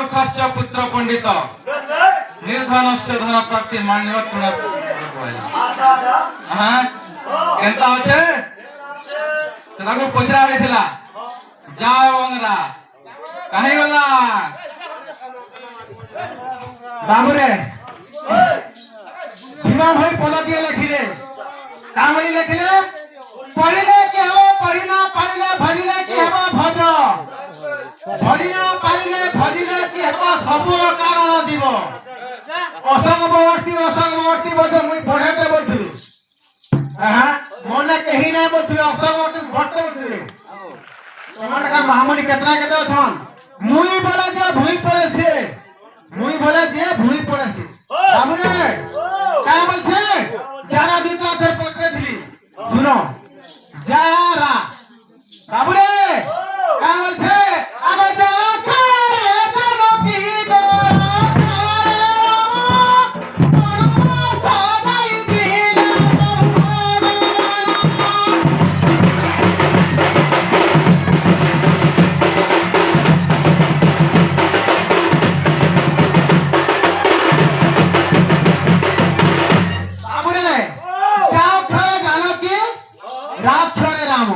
मूर्खश्च पुत्र पंडित निर्धनस्य धन प्राप्ति मान्य तुण हां केनता होचे ताको पचरा हेथिला जाओ अंगरा काहे गला बाबूरे भीमा भाई पदटिए लिखिले कामरी लिखिले पढ़िले कि हबो पढ़िना पारिले भजिले कि हबो भज भजिना पारिले भजिले कि हबो सब कारण दिव असंगवर्ती बदे मुई पढ़ेते बोलथि हां मने कहि नै बोलथि असंगवर्ती भट्ट बोलथि तमन का महामणि केतना केते छन मुई बोले जे भूई पड़े से मुई बोले जे भूई पड़े से बाबूरे का बोलछे जारा दिता कर पकड़े दिली सुनो जारा बाबूरे का बोलछे अब जा करे तनो पी दो राक्षरे राम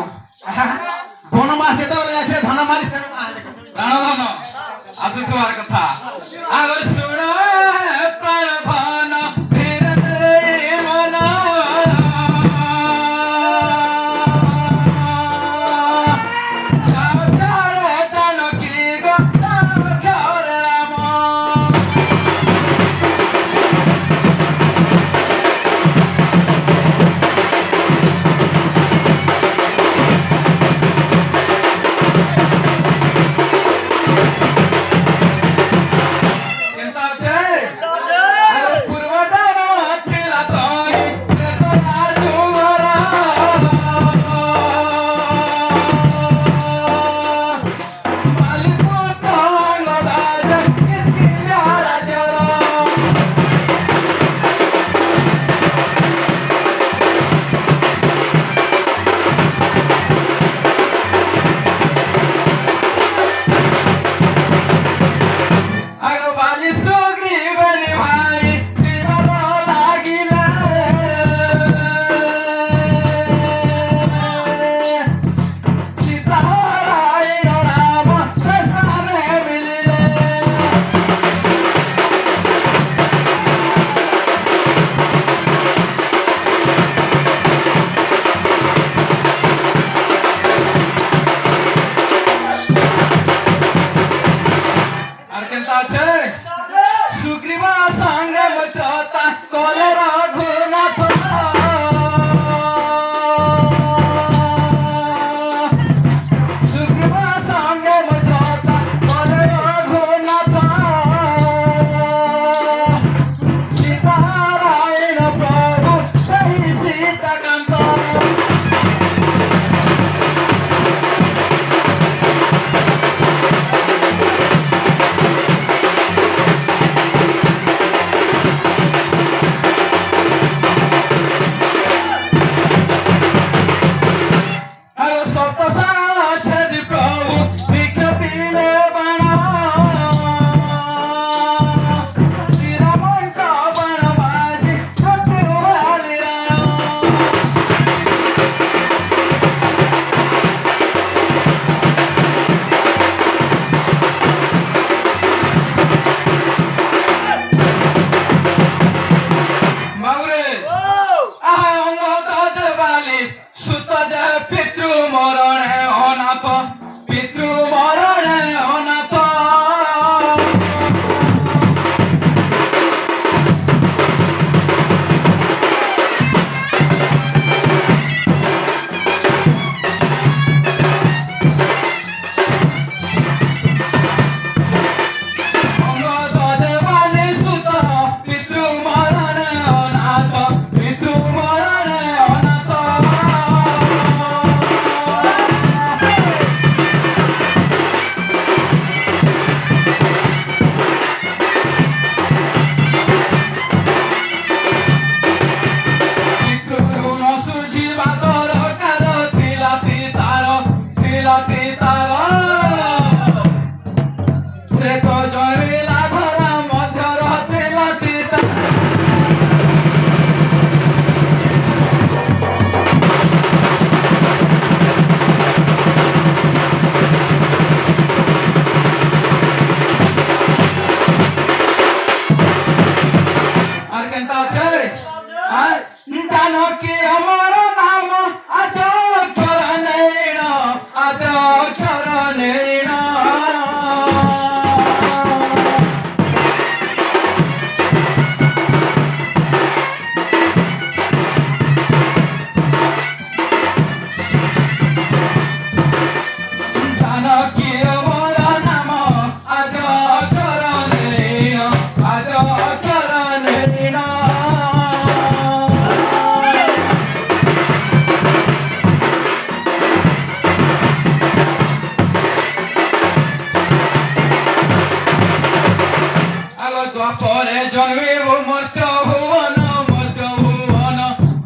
পরে জন্মিব মর্ত্য ভুবন মর্ত্য ভুবন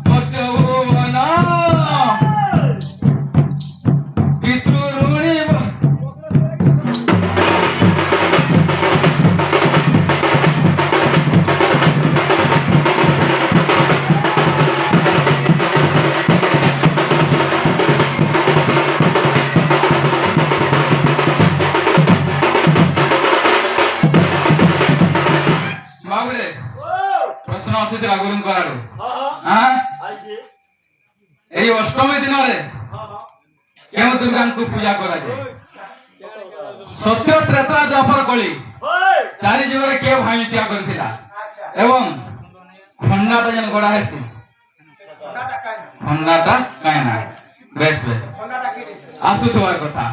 মর্ত্য ভুবন পিতৃঋণী বাবুরে প্রশ্ন আসিଥିଲା ଗୁରୁଙ୍କର ଆଡୁ এই অষ্টমী দিନରେ কেউ দুর্গাଙ୍କୁ ପୂଜା କରାଯାଏ ସତ୍ୟ ତ୍ରେତା ଦ୍ୱାପର କଳି ଚାରି ଯୁଗରେ କିଏ ଭାଇ ତ୍ୟାଗ କରିଥିଲା ଏବଂ ଖଣ୍ଡାଟା ଯେନ୍ ଗড়ା ହେସି ଖଣ୍ଡାଟା କାଇଁ ନା ବେଶ ବେଶ ଆସୁଥିବାର କଥା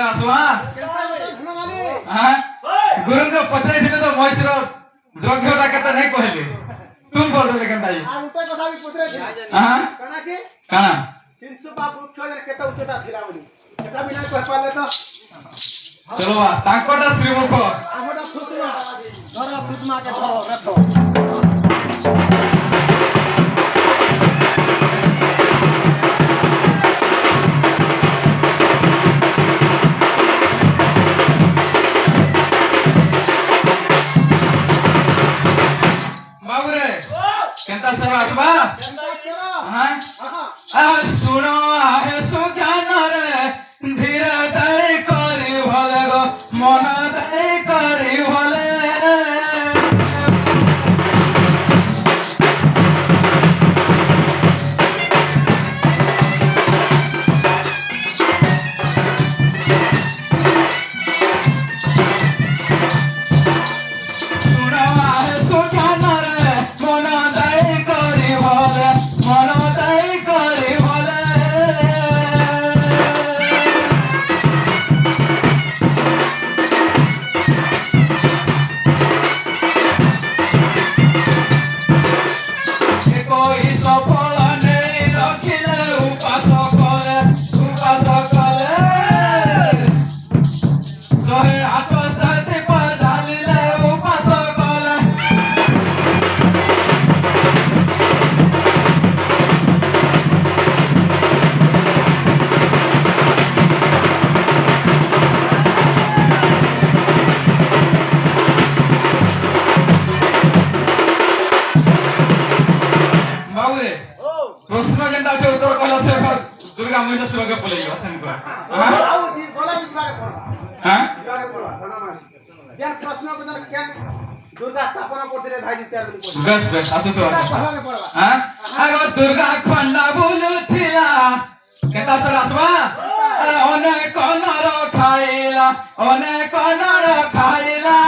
আসবা গুরুଙ୍କୁ ପଚାରିଥିଲେ ତ ମହିଷର ଦ୍ରବ୍ୟଟା କେତେ ନାଇଁ କହିଲେ ତୁମ କହିଲେ କେନ୍ତା କାଣା ଚलो ତାଙ୍କଟା ଶ୍ରୀମୁଖ আসবা শুণ আহে সুজ্ঞানরে ধীরে দই করি ভলে গো মন দই করি ভলে প্রশ্ন যেটা আছে উত্তর কইলা সে ফর দুর্গা মহিষাসুরকে বলে যাও সেন কর হ্যাঁ যে প্রশ্ন কত কেন দুর্গা স্থাপনা করতে ভাই দিতে আর বেশ বেশ আসো তো হ্যাঁ আগো দুর্গা খন্ডা বুলুথিলা কেতা সর আসবা অনেক নর খাইলা অনেক নর খাইলা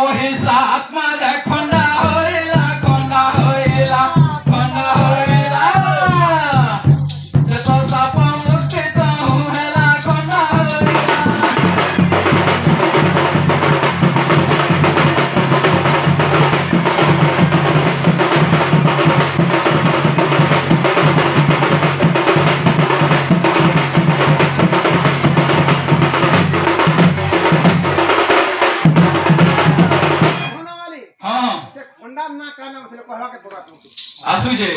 মহিষা আত্মা যায় খন্ডা হইলা খন্ডা হইলা খন্ডা হইলা যে তো সাপ মুক্তি তো হেলা খন্ডা হইলা আসু যে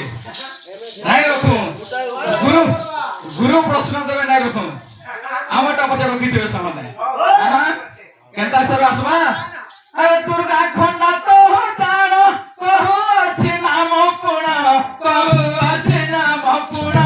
নাই রকম গুরু গুরু প্রশ্ন দেবে নাই রকম আমারটা পচা রকি দেবে সামনে কেনতা সর আসবা আরে দুর্গা খন্ডা তো জানো কহু আছে নাম পুণ কহু আছে নাম পুণ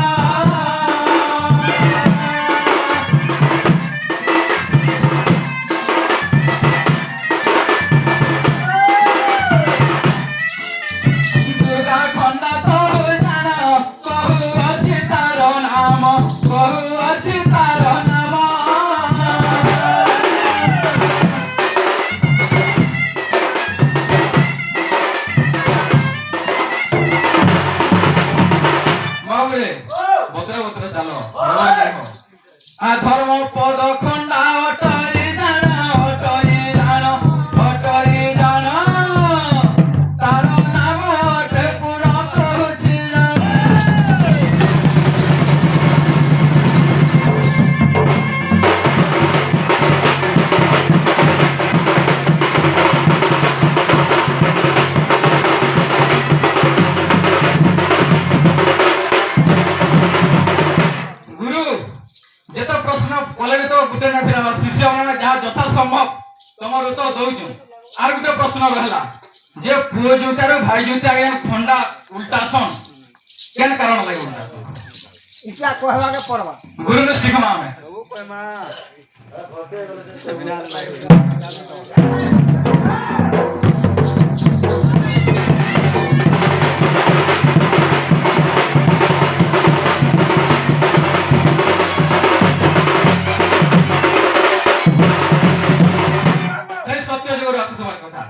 বাবুরে বতরে বতরে চালো দেখো ধর্ম পদ খন্ডা অটই জানো তার নাম অটে পুরা কହୁছি গুরু যেত প্রশ্ন কলে তো গুটে না ফেরা শিষ্য মানে যা যথা সম্ভব তোমার উত্তর দউছু আর গুটে প্রশ্ন রহলা যে পুଅ জুতার ভাই জুতা আগে খন্ডা উল্টাসন কেন কারণ লাগে উল্টাসন ইটা কহবাকে পড়বা গুরু নে শিখমা আমি ସବୁ କହମା সেই সত্য যুগরে আসু তোমার কথা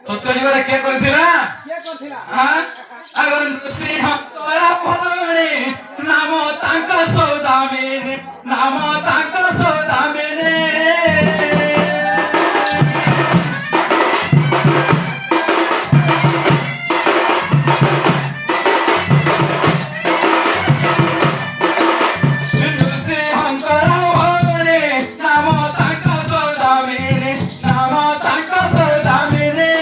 সত্য যুগরে কে করেছিলা କିଏ କରିଥିଲା আগর শ্রী হরা পদমণি নাম তাঙ্ক সৌদামিনী নাম তাঙ্ক সৌদামিনী শ্রী শঙ্কর ভগবানী নাম তাঙ্ক সৌদামিনী নাম তাঙ্ক সৌদামিনী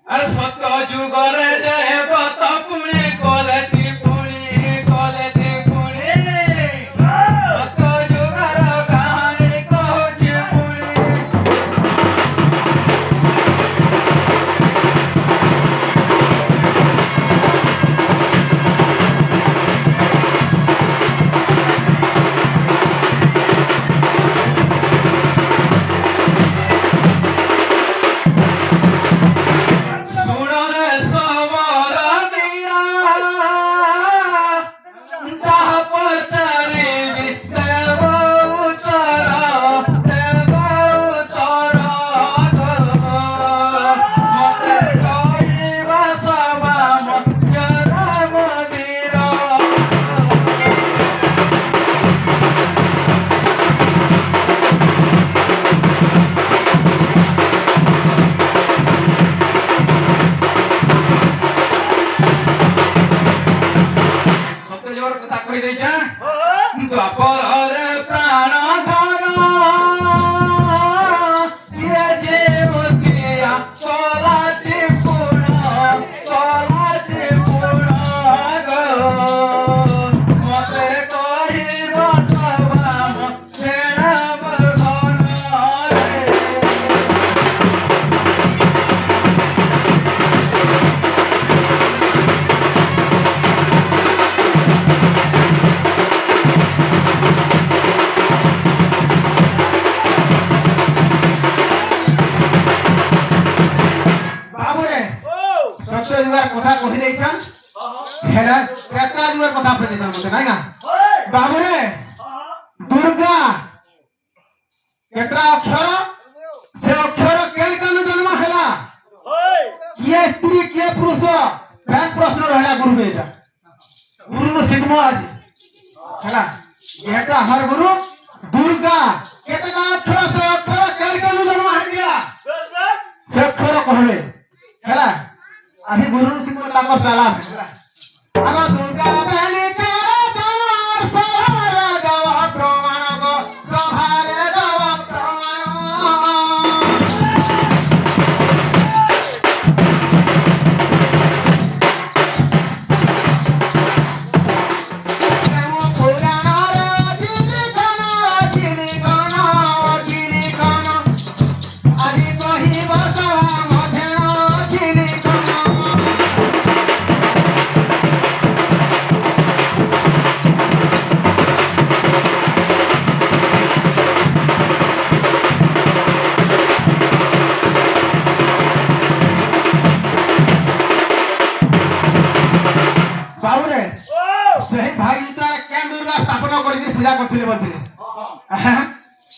আরে সত্য যুগরে যে ব্রত পুনি কলেটি পুনি সত্য যুগর কাহানি কହୁছি পুনি শুনরে সবর বীরা যাহা পচারিবি দেব উত্তর মতে কহিবা সবা মঞ্জরা মন্দির সত্য যুগর কথা কই দেইছা দ্বাপরে প্রাণ ধন ইয়ে জীবতিয়া কলাটি পুণ গো মতে কহিব সবা মঞ্জরা মন্দির বাবুরে সত্য যুগের কথা কহি দেইছন হেলা ত্রেতা যুগের কথা কহি দেইছন মতে নাই গা বাবুরে দুর্গা কেতরা অক্ষর সে অক্ষর কেন কেন জন্ম হেলা কিয়ে স্ত্রী কিয়ে পুরুষ ফেন প্রশ্ন রহিলা গুরু এটা গুরু নো শিখমো আজি হেলা যেহেতু আমার গুরু দুর্গা কেতনা অক্ষর সে অক্ষর কেন কেন জন্ম হেলা সে অক্ষর কহবে হেলা আহি গুরু শিখমো তাকর তালা হেলা আগ দুর্গা বেলি কারা তোমার সভারে দেওয়া প্রমাণ গো সভারে দেওয়া প্রমাণ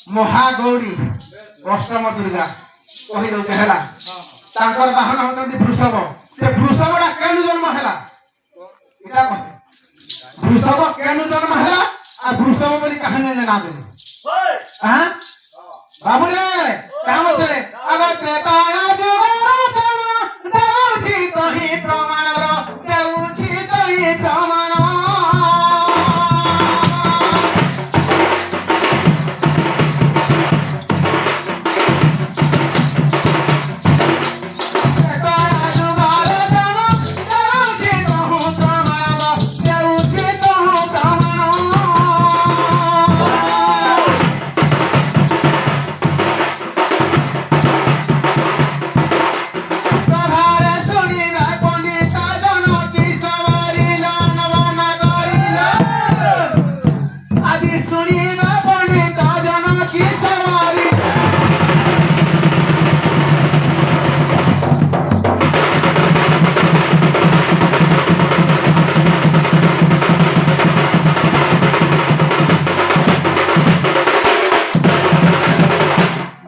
ମହାଗୌରୀ ଅଷ୍ଟମ ଦୁର୍ଗା କହି ଦଉଛେ ହେଲା ତାଙ୍କର ବାହନ ହଉଛନ୍ତି ବୃଷଭ ସେ ବୃଷଭଟା କେନୁ ଜନ୍ମ ହେଲା ଏଟା କହ ବୃଷଭ କେନୁ ଜନ୍ମ ହେଲା আর বৃষভ বলি কাহিনী না দেবে হ্যাঁ বাবুরে কাম আছে আগে ত্রেতায়া যুগর দেউছি তহি প্রমাণর দেউছি তহি প্রমাণ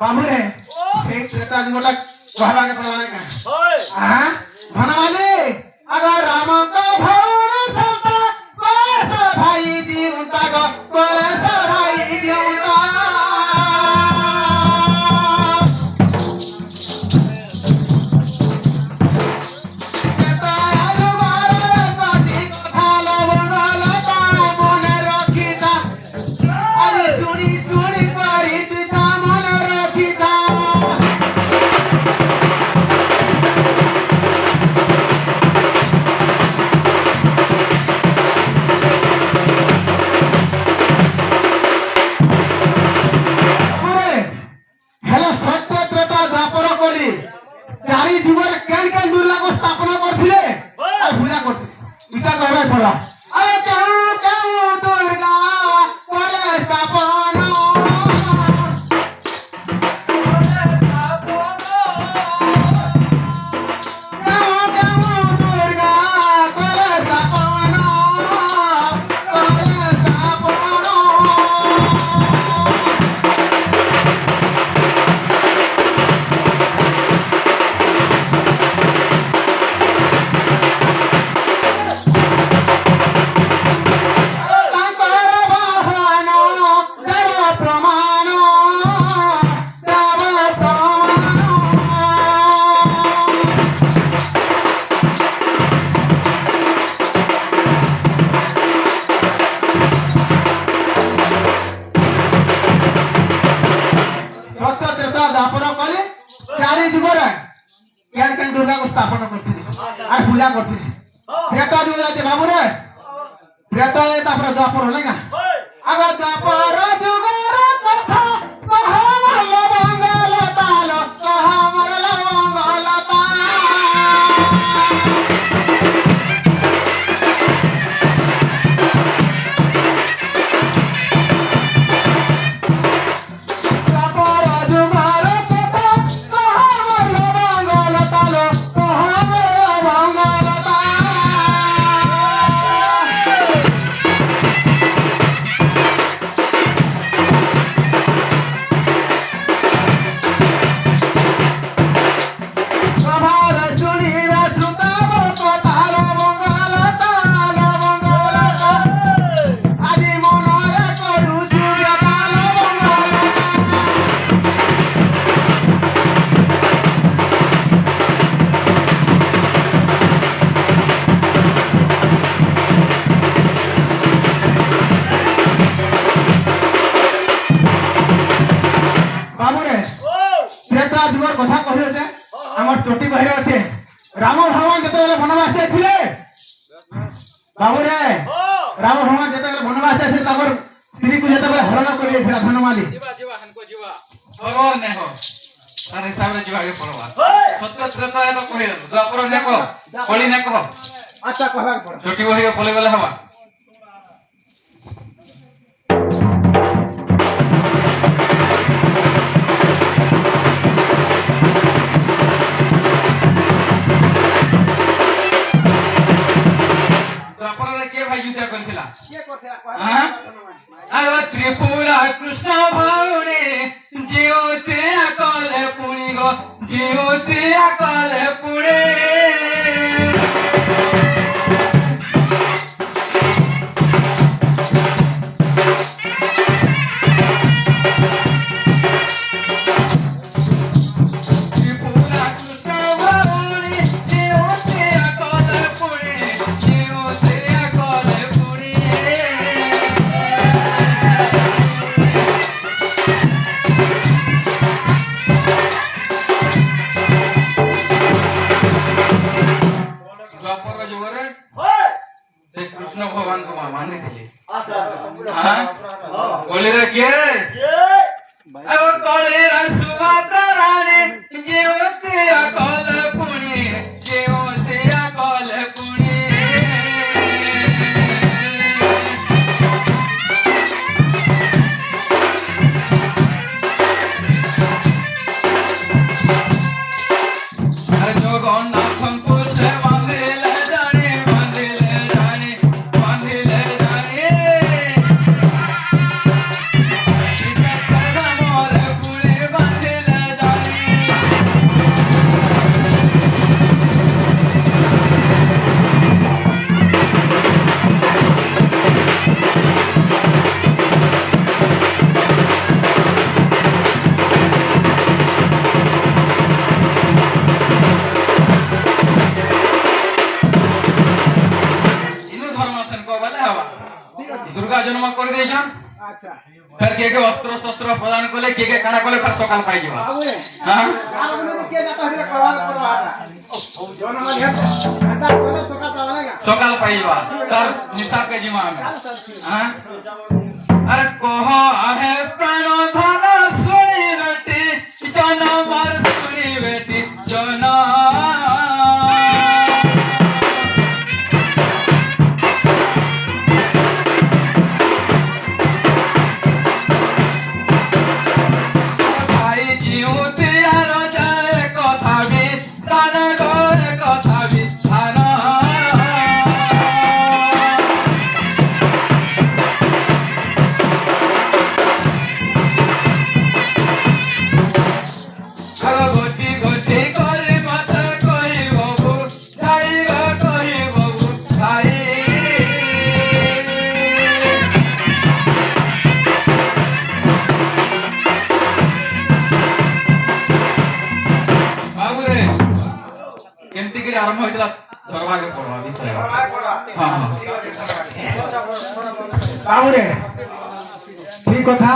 বাবুরে সেই ত্রেতা যুগটা কহবাকে পড়াবে না হ্যাঁ ধনমালি আগে রামଙ୍କ ভৌণী সন্তা কয়েস ভাই দিউতা গো কয়েস ভাই দিউতা ত্রেতায়া যুগর সতি কথা লবঙ্গল তার মনে রখিতা আরে শুনি শুনি করি দিতা মনে রখিতা পরে হেলে সত্য ত্রেতা দ্বাপর কলি চারি যুগরে কেন কেন দুর্গাকে স্থাপনা করছিলে আর পূজা করছিলে এটা কহবে পড়া আরে কেউ কেউ দুর্গা করে স্থাপনা কেউ কেউ দুর্গা করে স্থাপনা করে স্থাপনা তাଙ୍କର বাহন দেব প্রমাণ দেব প্রমাণ সত্য ত্রেতা দাপন কলে চারি যুগরে কেন কেন দুর্গাকে স্থাপন করছিলে আর পূজা করছিলে ত্রেতা যুগ যাতে বাবুরে ত্রেতা তারপরে দ্বাপর হলে না আগে দ্বাপর যুগর কথা কহমল মঙ্গল তাল কহমল মঙ্গল তাল দ্বাপর যুগর কথা কহমল মঙ্গল তাল কহমল মঙ্গল তাল সভার শুনিবে শ্রুতব তাল মঙ্গল তাল মঙ্গল তাল আজি মনরে করুছু বেতাল মঙ্গল তাল বাবুরে ত্রেতা যুগর কথা কহিছে আমার চটি বহিরে আছে রাম ভগবান যেতবেলে বনবাস যাইছিলে বাবুরে রাম ভগবান যেতবেলে বনবাস যাইছিলে তাকর স্ত্রীকে যেতবেলে হরণ করে যাইছিল ধনমালি খবর নেহ তার হিসাবে ଯିବାକୁ ପଡବା ସତ୍ୟ ତ୍ରେତା ତ କହିଦେଲୁ ଦ୍ୱାପର ନେ କହ କଳି ନେ କହ আচ্ছা কহবাকে পড়বা ଚୋଟି ବହି ପଳେଇ ଗଲେ ହବା ଦ୍ୱାପରରେ କିଏ ଭାଇ ଯୁଦ୍ଧ କରିଥିଲା কে করছিলা হ্যাঁ? কহবা আগে ত্রিপুরা কৃষ্ণ ভাউরে কলিরা কে ও কলিরা সুমাত্রা রানী যেওতে আকল পুনি যেওতে আকল পুনি দুর্গা জন্ম করে দিয়েছেন আচ্ছা ফের কে কে অস্ত্র শস্ত্র প্রদান করলে কে কে কানা করলে ফের সকাল পাই যাবা বাবু রে হ্যাঁ আর বলে কে যাতা হইরে কহবা করবা জন মানে এটা বলে সকা পাওয়া লাগা সকাল পাই যাবা তার হিসাব কে জিমা আমি হ্যাঁ আরে কহ আহে প্রাণ ধন শুনি বেটি জন মার শুনি বেটি জন আরম্ভ হয়েছিল ধর্মাকে পড়া বিষয় হ্যাঁ বাবুরে ঠিক কথা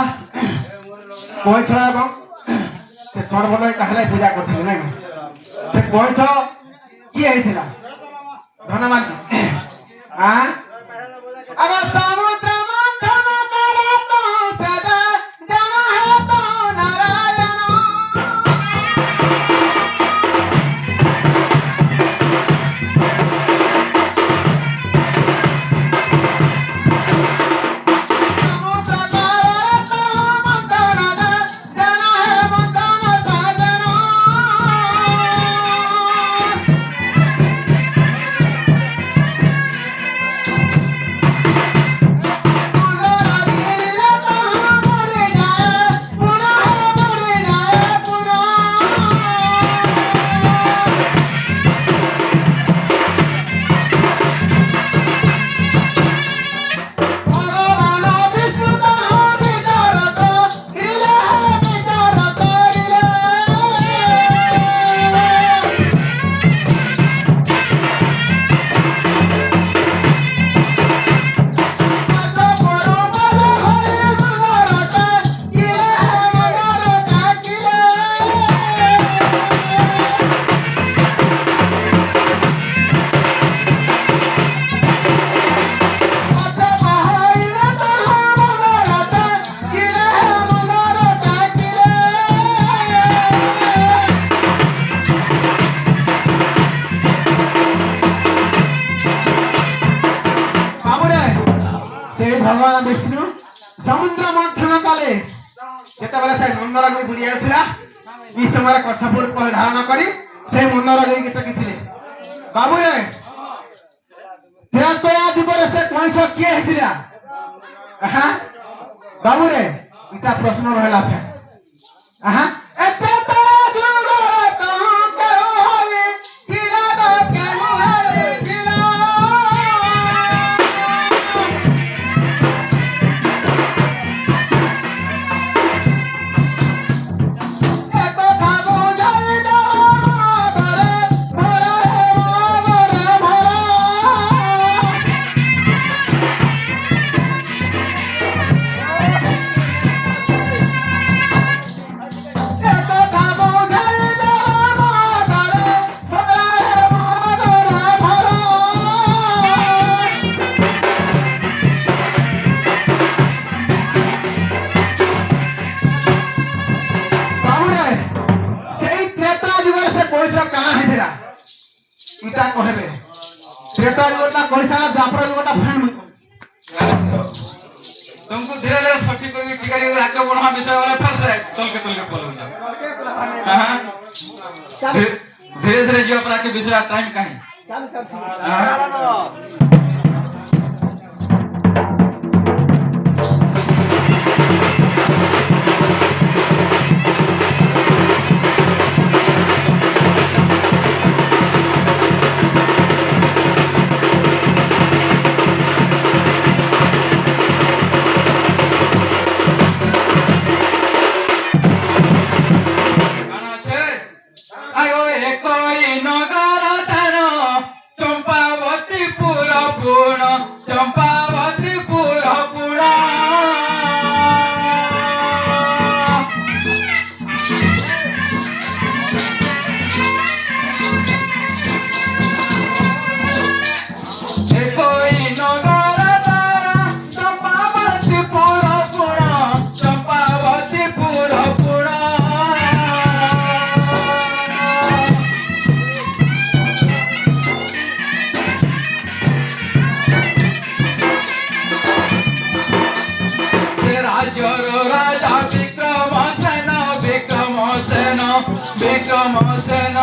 কইছ এবং সে সর্বদয় কাহলে পূজা করছিল না সে কইছ কি হইছিল ধন্যবাদ अब समुद्र मंथन करे तो सदा जन है तो नारायण समुद्र करे तो मंथन जन है मंथन साधन भगवान विष्णु समुद्र मंथन काले जेतेबेले से मंदर गई बुड़ी जाउथिला ई समय कच्छपुर को धारण करी से मंदर गई के टकीथिले बाबू रे तो आज करे से कहि छ के हेतिला हां बाबू रे इटा प्रश्न रहला फे हां एते तो जुगो तो के होई किरा तो के होई किरा कहबे त्रेता युगटा कैसा द्वापर युगटा फैन मुई तुमको धीरे धीरे सठी करके टिकट आगे बढ़ा विषय वाला फिर से तल के बोलो जाओ हां धीरे धीरे जो अपना के विषय टाइम काहे चल गाना छे आयो रे कोई नगर तानो चंपावती पूरा पूर्ण चंपावती पूरा पूर्ण ए कोई नगर तारा चंपावती पूरा पूर्ण चंपावती पूरा पूर्ण से राजर राजा विक्रम सेन विक्रम सेन